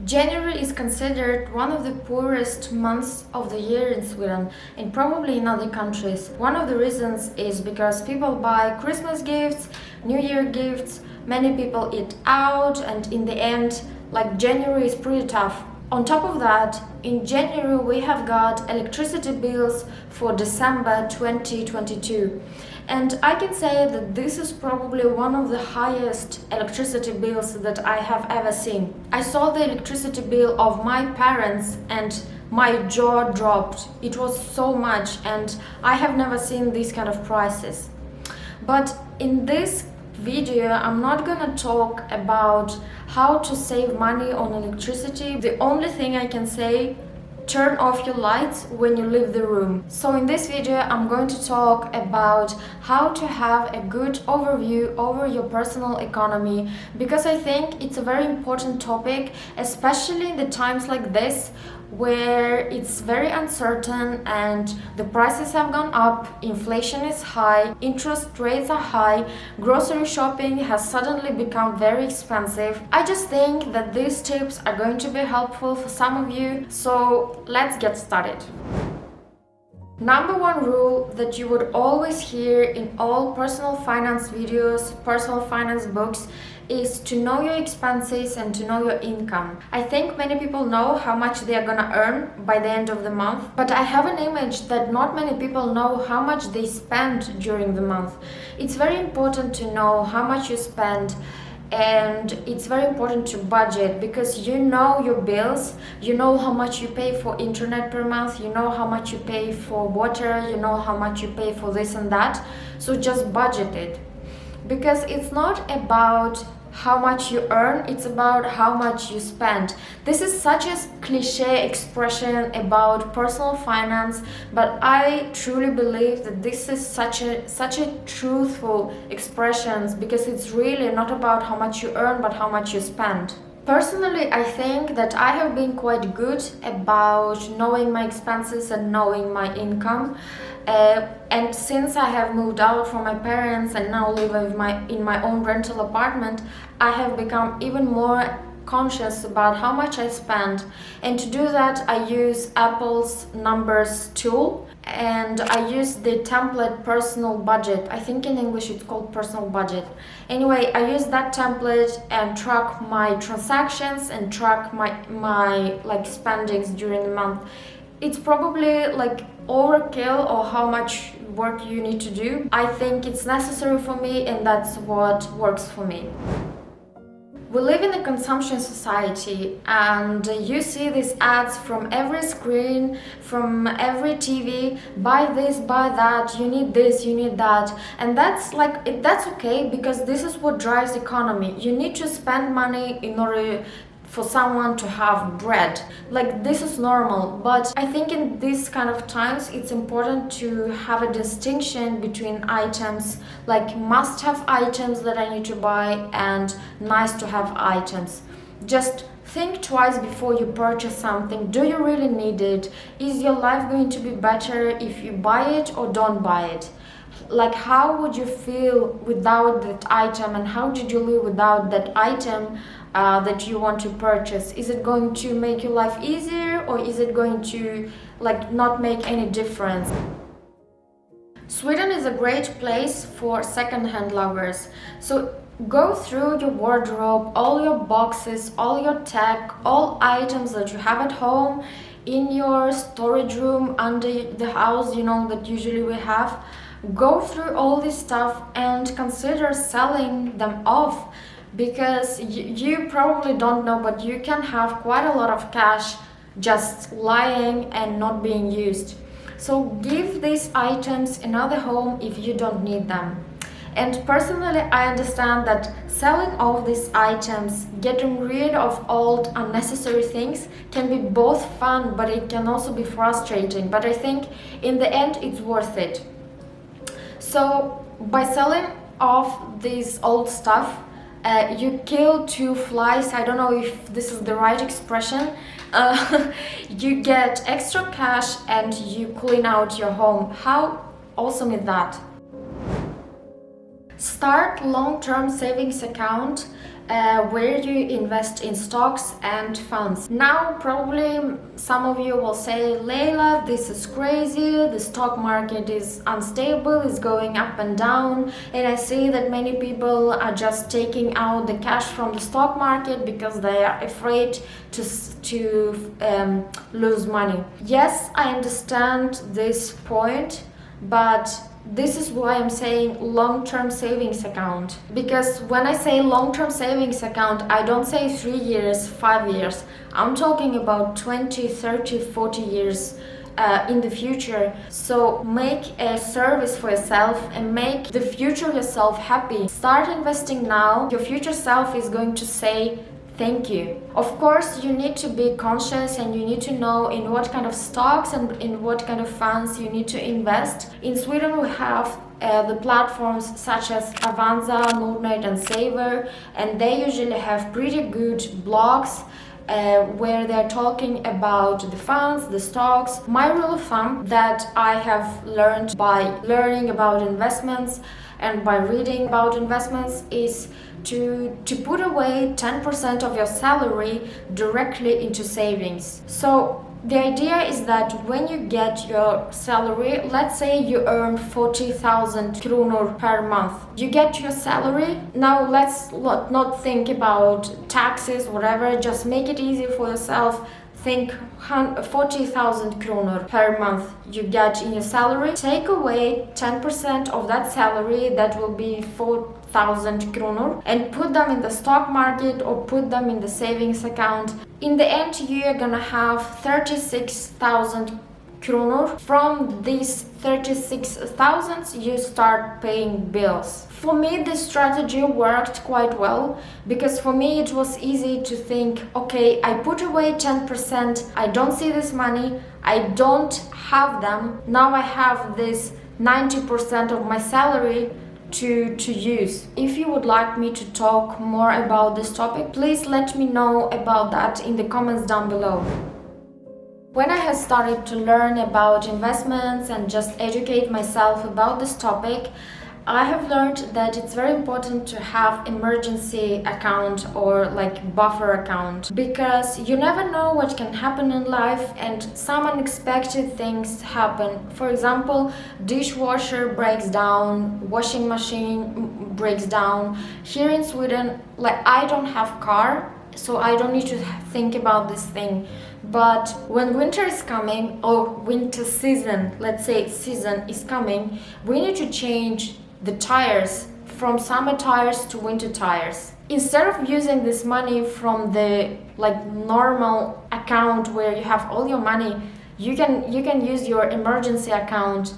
January is considered one of the poorest months of the year in Sweden and probably in other countries. One of the reasons is because people buy Christmas gifts, New Year gifts, many people eat out, and in the end, January is pretty tough. On top of that, in January we have got electricity bills for December 2022. And I can say that this is probably one of the highest electricity bills that I have ever seen. I saw the electricity bill of my parents and my jaw dropped. It was so much, and I have never seen these kind of prices. But in this video, I'm not gonna talk about how to save money on electricity. The only thing I can say, turn off your lights when you leave the room. So in this video, I'm going to talk about how to have a good overview over your personal economy, because I think it's a very important topic, especially in the times like this where it's very uncertain and the prices have gone up, inflation is high, interest rates are high, grocery shopping has suddenly become very expensive. I just think that these tips are going to be helpful for some of you, so let's get started. Number one rule that you would always hear in all personal finance videos, personal finance books, is to know your expenses and to know your income. I think many people know how much they are gonna earn by the end of the month, but I have an image that not many people know how much they spend during the month. It's very important to know how much you spend, and it's very important to budget, because you know your bills, you know how much you pay for internet per month, you know how much you pay for water, you know how much you pay for this and that. So just budget it, because it's not about how much you earn, it's about how much you spend. This is such a cliche expression about personal finance, but I truly believe that this is such a truthful expression, because it's really not about how much you earn but how much you spend. Personally, I think that I have been quite good about knowing my expenses and knowing my income. And since I have moved out from my parents and now live in my own rental apartment, I have become even more conscious about how much I spend. And to do that, I use Apple's numbers tool, and I use the template personal budget. I think in English it's called personal budget. Anyway, I use that template and track my transactions and track my spendings during the month. It's probably overkill or how much work you need to do. I think it's necessary for me, and that's what works for me. We live in a consumption society, and you see these ads from every screen, from every TV, buy this, buy that, you need this, you need that. And that's okay, because this is what drives economy. You need to spend money in order for someone to have bread. This is normal, but I think in these kind of times it's important to have a distinction between items like must-have items that I need to buy and nice-to-have items. Just think twice before you purchase something. Do you really need it? Is your life going to be better if you buy it or don't buy it? How would you feel without that item, and how did you live without that item that you want to purchase? Is it going to make your life easier, or is it going to not make any difference? Sweden is a great place for second-hand lovers. So go through your wardrobe, all your boxes, all your tech, all items that you have at home, in your storage room under the house, that usually we have. Go through all this stuff and consider selling them off, because you probably don't know, but you can have quite a lot of cash just lying and not being used. So give these items another home if you don't need them. And personally, I understand that selling off these items, getting rid of old unnecessary things, can be both fun, but it can also be frustrating. But I think in the end it's worth it. So by selling off this old stuff, you kill two flies. I don't know if this is the right expression. You get extra cash and you clean out your home. How awesome is that? Start long-term savings account where you invest in stocks and funds. Now probably some of you will say, Leila, this is crazy, the stock market is unstable, it's going up and down, and I see that many people are just taking out the cash from the stock market because they are afraid to lose money. Yes, I understand this point, but this is why I'm saying long-term savings account. Because when I say long-term savings account, I don't say 3 years, 5 years. I'm talking about 20, 30, 40 years in the future. So make a service for yourself and make the future yourself happy. Start investing now. Your future self is going to say thank you. Of course, you need to be conscious and you need to know in what kind of stocks and in what kind of funds you need to invest. In Sweden, we have the platforms such as Avanza, Nordnet and Saver, and they usually have pretty good blogs where they're talking about the funds, the stocks. My rule of thumb that I have learned by learning about investments and by reading about investments is to put away 10% of your salary directly into savings. So the idea is that when you get your salary, let's say you earn 40,000 kronor per month. You get your salary. Now let's not think about taxes, whatever, just make it easy for yourself. Think 40,000 kronor per month you get in your salary. Take away 10% of that salary, that will be 4,000 kronor, and put them in the stock market or put them in the savings account. In the end, you're gonna have 36,000 kronor. From these 36,000, you start paying bills. For me, this strategy worked quite well because for me it was easy to think, okay, I put away 10%, I don't see this money, I don't have them, now I have this 90% of my salary to use. If you would like me to talk more about this topic, please let me know about that in the comments down below. When I had started to learn about investments and just educate myself about this topic, I have learned that it's very important to have emergency account or like buffer account, because you never know what can happen in life and some unexpected things happen. For example, dishwasher breaks down, washing machine breaks down. Here in Sweden, like I don't have car, so I don't need to think about this thing. But when winter is coming, or winter season, let's say season is coming, we need to change the tires from summer tires to winter tires. Instead of using this money from the like normal account where you have all your money, you can use your emergency account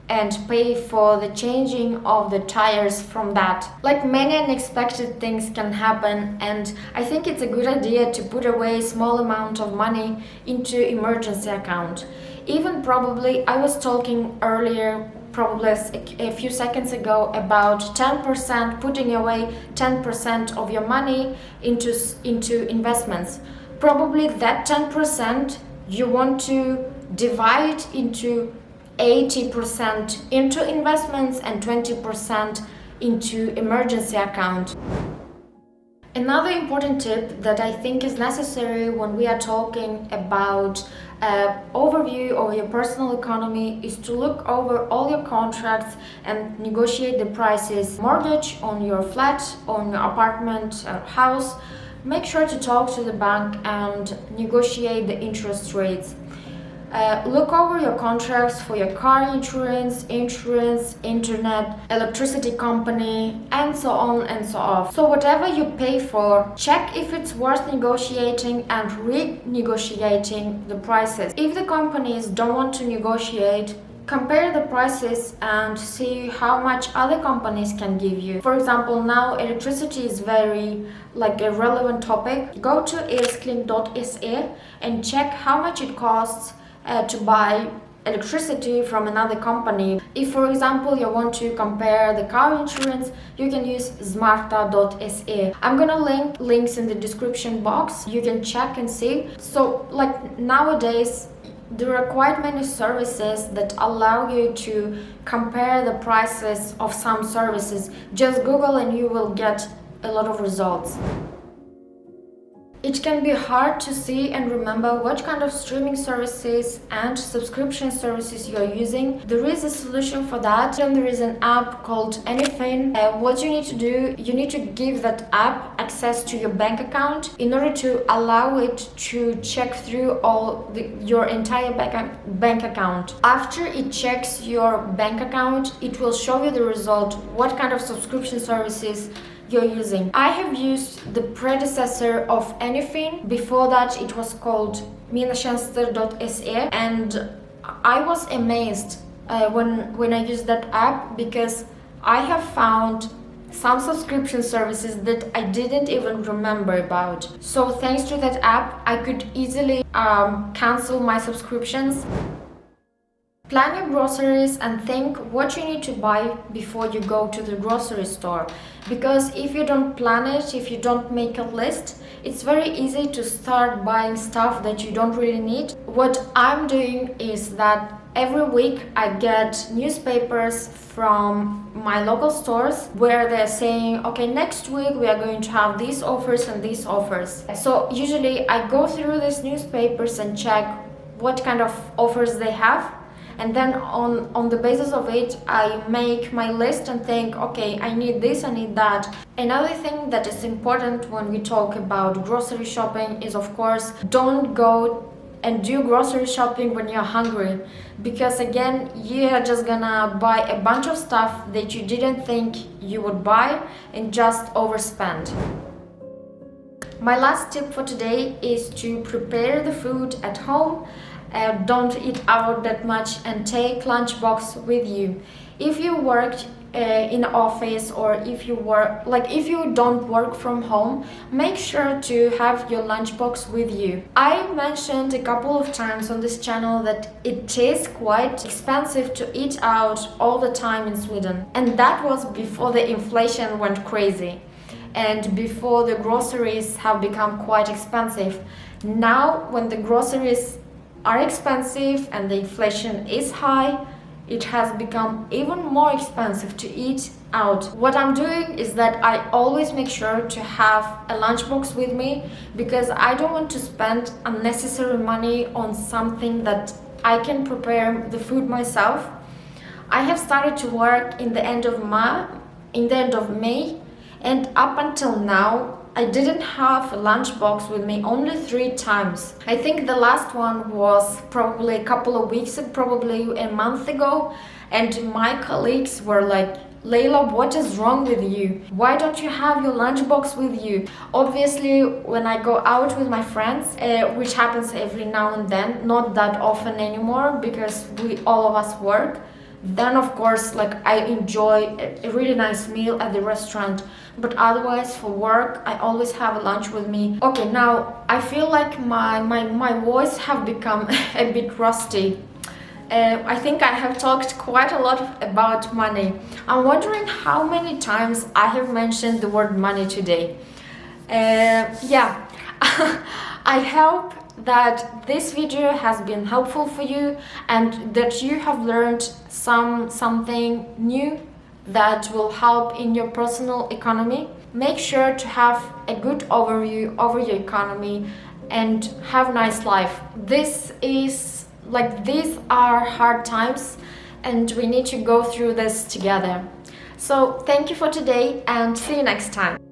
and pay for the changing of the tires from that. Like many unexpected things can happen, and I think it's a good idea to put away a small amount of money into emergency account. Even probably, I was talking earlier, probably a few seconds ago, about 10%, putting away 10% of your money into investments. Probably that 10% you want to divide into 80% into investments and 20% into emergency account. Another important tip that I think is necessary when we are talking about overview of your personal economy is to look over all your contracts and negotiate the prices. Mortgage on your flat, on your apartment or house. Make sure to talk to the bank and negotiate the interest rates. Look over your contracts for your car insurance, internet, electricity company, and so on and so on. So whatever you pay for, check if it's worth negotiating and renegotiating the prices. If the companies don't want to negotiate, compare the prices and see how much other companies can give you. For example, now electricity is very a relevant topic. Go to elskling.se and check how much it costs to buy electricity from another company. If, for example, you want to compare the car insurance, you can use smarta.se. I'm gonna link links in the description box. You can check and see. So, nowadays, there are quite many services that allow you to compare the prices of some services. Just Google and you will get a lot of results. It can be hard to see and remember what kind of streaming services and subscription services you are using. There is a solution for that, and there is an app called Anything. What you need to do, you need to give that app access to your bank account in order to allow it to check through your entire bank account. After it checks your bank account, it will show you the result, what kind of subscription services you're using. I have used the predecessor of Anything. Before that it was called minatjänster.se, and I was amazed when I used that app, because I have found some subscription services that I didn't even remember about. So thanks to that app, I could easily cancel my subscriptions. Plan your groceries and think what you need to buy before you go to the grocery store. Because if you don't plan it, if you don't make a list, it's very easy to start buying stuff that you don't really need. What I'm doing is that every week I get newspapers from my local stores where they're saying, okay, next week we are going to have these offers and these offers. So usually I go through these newspapers and check what kind of offers they have. And then on the basis of it, I make my list and think, okay, I need this, I need that. Another thing that is important when we talk about grocery shopping is, of course, don't go and do grocery shopping when you're hungry, because again, you're just gonna buy a bunch of stuff that you didn't think you would buy and just overspend. My last tip for today is to prepare the food at home. Don't eat out that much and take Lunchbox with you. If you work in office, or if you don't work from home, make sure to have your lunchbox with you. I mentioned a couple of times on this channel that it is quite expensive to eat out all the time in Sweden, and that was before the inflation went crazy and before the groceries have become quite expensive. Now, when the groceries are expensive and the inflation is high, it has become even more expensive to eat out. What I'm doing is that I always make sure to have a lunchbox with me, because I don't want to spend unnecessary money on something that I can prepare the food myself. I have started to work in the end of May, and up until now I didn't have a lunchbox with me only 3 times. I think the last one was probably a couple of weeks, probably a month ago, and my colleagues were like, Leila, what is wrong with you? Why don't you have your lunchbox with you? Obviously, when I go out with my friends, which happens every now and then, not that often anymore because all of us work, then of course I enjoy a really nice meal at the restaurant, but otherwise for work I always have a lunch with me. Okay, now I feel like my voice have become a bit rusty. I think I have talked quite a lot about money. I'm wondering how many times I have mentioned the word money today. Yeah, I hope that this video has been helpful for you and that you have learned something new that will help in your personal economy. Make sure to have a good overview over your economy and have a nice life. These are hard times and we need to go through this together. So thank you for today and see you next time.